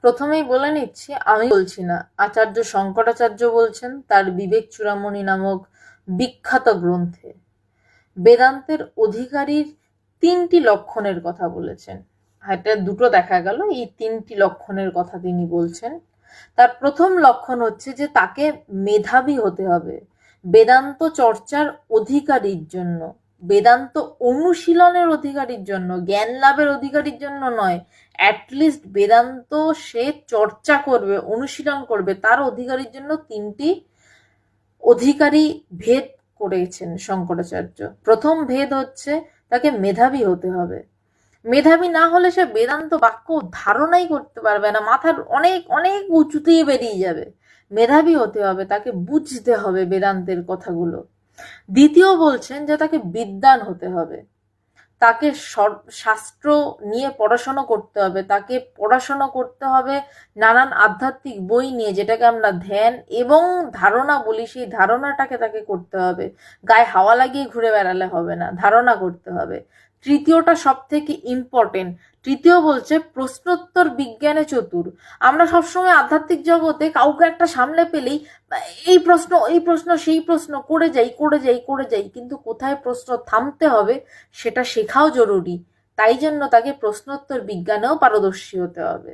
প্রথমেই বলে নিচ্ছি, আমি বলছি না, আচার্য শঙ্করাচার্য বলছেন তার বিবেক চূড়ামণি নামক বিখ্যাত গ্রন্থে। বেদান্তের অধিকারীর তিনটি লক্ষণের কথা বলেছেন। এটা দুটো দেখা গেল, এই তিনটি লক্ষণের কথা তিনি বলছেন। তার প্রথম লক্ষণ হচ্ছে যে তাকে মেধাবী হতে হবে বেদান্ত চর্চার অধিকারীর জন্য, বেদান্ত অনুশীলনের অধিকারীর জন্য, জ্ঞান লাভের অধিকারীর জন্য নয়। অ্যাটলিস্ট বেদান্ত সে চর্চা করবে, অনুশীলন করবে, তার অধিকারীর জন্য তিনটি অধিকারী ভেদ করেছেন শঙ্করাচার্য। প্রথম ভেদ হচ্ছে তাকে মেধাবী হতে হবে। মেধাবী না হলে সে বেদান্ত বাক্য ধারণাই করতে পারবে না, মাথার অনেক অনেক উঁচুতেই বেরিয়ে যাবে। মেধাবী হতে হবে, তাকে বুঝতে হবে বেদান্তের কথাগুলো। দ্বিতীয় বলছেন যে তাকে বিদ্বান হতে হবে, তাকে শাস্ত্র নিয়ে পড়াশোনা করতে হবে, তাকে পড়াশোনা করতে হবে নানান আধ্যাত্মিক বই নিয়ে, যেটাকে আমরা ধ্যান এবং ধারণা বলি, সেই ধারণাটাকে তাকে করতে হবে। গায়ে হাওয়া লাগিয়ে ঘুরে বেড়ালে হবে না, ধারণা করতে হবে। তৃতীয়টা সব থেকে ইম্পর্টেন্ট, তৃতীয় বলছে প্রশ্নোত্তর বিজ্ঞানে চতুর। আমরা সবসময় আধ্যাত্মিক জগতে কাউকে একটা সামনে পেলেই এই প্রশ্ন এই প্রশ্ন সেই প্রশ্ন করে যাই করে যাই করে যাই, কিন্তু কোথায় প্রশ্ন থামতে হবে সেটা শেখাও জরুরি। তাই জন্য তাকে প্রশ্নোত্তর বিজ্ঞানেও পারদর্শী হতে হবে।